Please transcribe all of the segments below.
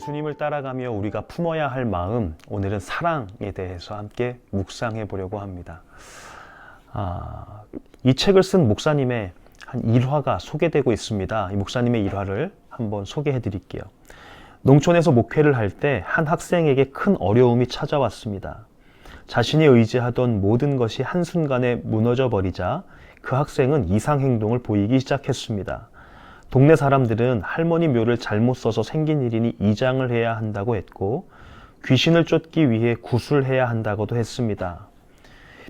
예수님을 따라가며 우리가 품어야 할 마음, 오늘은 사랑에 대해서 함께 묵상해 보려고 합니다. 이 책을 쓴 목사님의 한 일화가 소개되고 있습니다. 이 목사님의 일화를 한번 소개해 드릴게요. 농촌에서 목회를 할 때 한 학생에게 큰 어려움이 찾아왔습니다. 자신이 의지하던 모든 것이 한순간에 무너져 버리자 그 학생은 이상 행동을 보이기 시작했습니다. 동네 사람들은 할머니 묘를 잘못 써서 생긴 일이니 이장을 해야 한다고 했고, 귀신을 쫓기 위해 구술해야 한다고도 했습니다.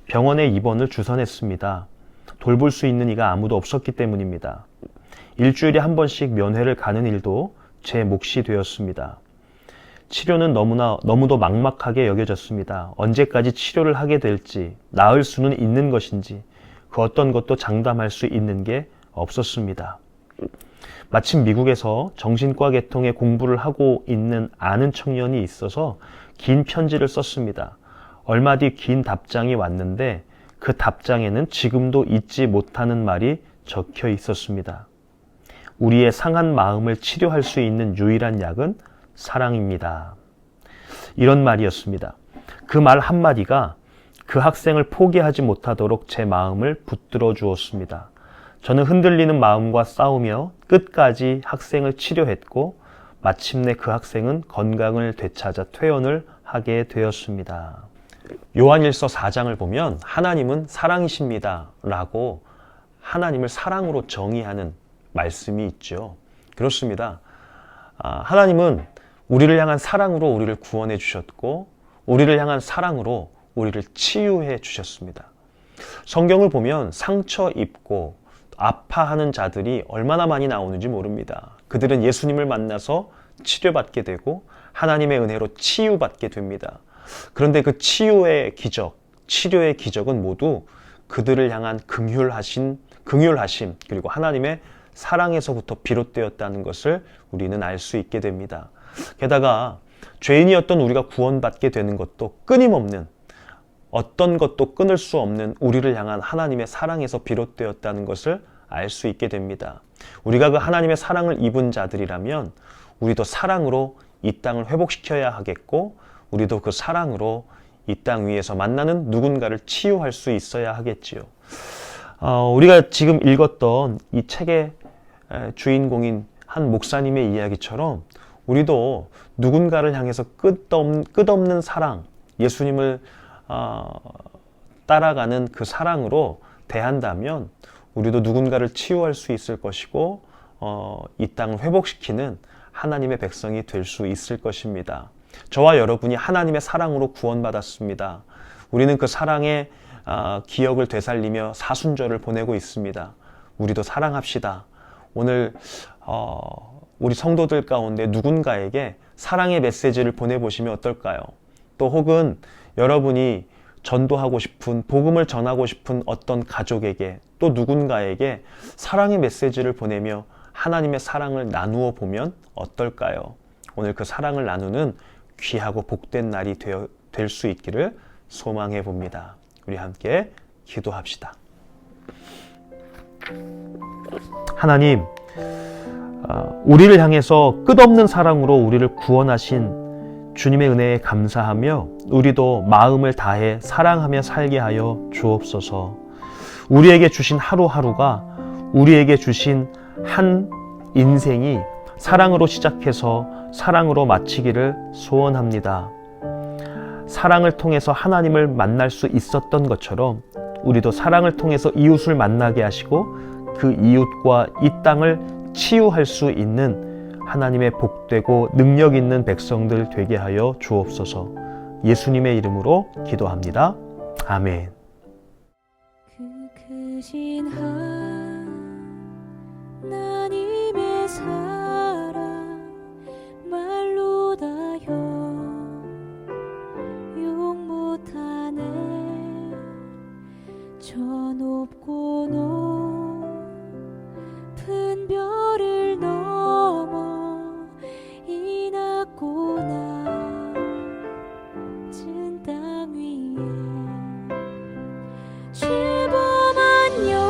병원에 입원을 주선했습니다. 돌볼 수 있는 이가 아무도 없었기 때문입니다. 일주일에 한 번씩 면회를 가는 일도 제 몫이 되었습니다. 치료는 너무도 막막하게 여겨졌습니다. 언제까지 치료를 하게 될지, 나을 수는 있는 것인지, 그 어떤 것도 장담할 수 있는 게 없었습니다. 마침 미국에서 정신과 계통의 공부를 하고 있는 아는 청년이 있어서 긴 편지를 썼습니다. 얼마 뒤 긴 답장이 왔는데 그 답장에는 지금도 잊지 못하는 말이 적혀 있었습니다. 우리의 상한 마음을 치료할 수 있는 유일한 약은 사랑입니다. 이런 말이었습니다. 그 말 한마디가 그 학생을 포기하지 못하도록 제 마음을 붙들어 주었습니다. 저는 흔들리는 마음과 싸우며 끝까지 학생을 치료했고, 마침내 그 학생은 건강을 되찾아 퇴원을 하게 되었습니다. 요한일서 4장을 보면 하나님은 사랑이십니다 라고 하나님을 사랑으로 정의하는 말씀이 있죠. 그렇습니다. 하나님은 우리를 향한 사랑으로 우리를 구원해 주셨고, 우리를 향한 사랑으로 우리를 치유해 주셨습니다. 성경을 보면 상처 입고 아파하는 자들이 얼마나 많이 나오는지 모릅니다. 그들은 예수님을 만나서 치료받게 되고 하나님의 은혜로 치유받게 됩니다. 그런데 그 치유의 기적, 치료의 기적은 모두 그들을 향한 긍휼하심 그리고 하나님의 사랑에서부터 비롯되었다는 것을 우리는 알 수 있게 됩니다. 게다가 죄인이었던 우리가 구원받게 되는 것도 끊임없는, 어떤 것도 끊을 수 없는 우리를 향한 하나님의 사랑에서 비롯되었다는 것을 알 수 있게 됩니다. 우리가 그 하나님의 사랑을 입은 자들이라면 우리도 사랑으로 이 땅을 회복시켜야 하겠고, 우리도 그 사랑으로 이 땅 위에서 만나는 누군가를 치유할 수 있어야 하겠지요. 우리가 지금 읽었던 이 책의 주인공인 한 목사님의 이야기처럼 우리도 누군가를 향해서 끝없는 사랑, 예수님을 따라가는 그 사랑으로 대한다면 우리도 누군가를 치유할 수 있을 것이고, 이 땅을 회복시키는 하나님의 백성이 될 수 있을 것입니다. 저와 여러분이 하나님의 사랑으로 구원받았습니다. 우리는 그 사랑의 기억을 되살리며 사순절을 보내고 있습니다. 우리도 사랑합시다. 오늘 우리 성도들 가운데 누군가에게 사랑의 메시지를 보내보시면 어떨까요? 또 혹은 여러분이 전도하고 싶은, 복음을 전하고 싶은 어떤 가족에게, 또 누군가에게 사랑의 메시지를 보내며 하나님의 사랑을 나누어 보면 어떨까요? 오늘 그 사랑을 나누는 귀하고 복된 날이 될 수 있기를 소망해 봅니다. 우리 함께 기도합시다. 하나님, 우리를 향해서 끝없는 사랑으로 우리를 구원하신 주님의 은혜에 감사하며 우리도 마음을 다해 사랑하며 살게 하여 주옵소서. 우리에게 주신 하루하루가, 우리에게 주신 한 인생이 사랑으로 시작해서 사랑으로 마치기를 소원합니다. 사랑을 통해서 하나님을 만날 수 있었던 것처럼 우리도 사랑을 통해서 이웃을 만나게 하시고 그 이웃과 이 땅을 치유할 수 있는 하나님의 복되고 능력 있는 백성들 되게 하여 주옵소서. 예수님의 이름으로 기도합니다. 아멘. 그 크신 하나님의 사랑 말로 다 용 못하네. 저 높고 높은 별을 넘어 이 낮고 낮은 땅 위에 출범한 영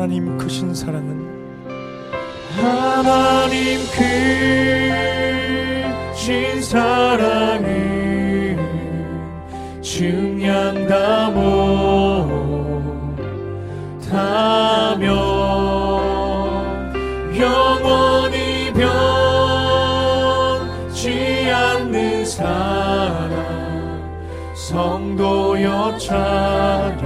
하나님 크신 사랑은 하나님 크신 사랑을 증량다 못하며 영원히 변치 않는 사랑 성도여 찾아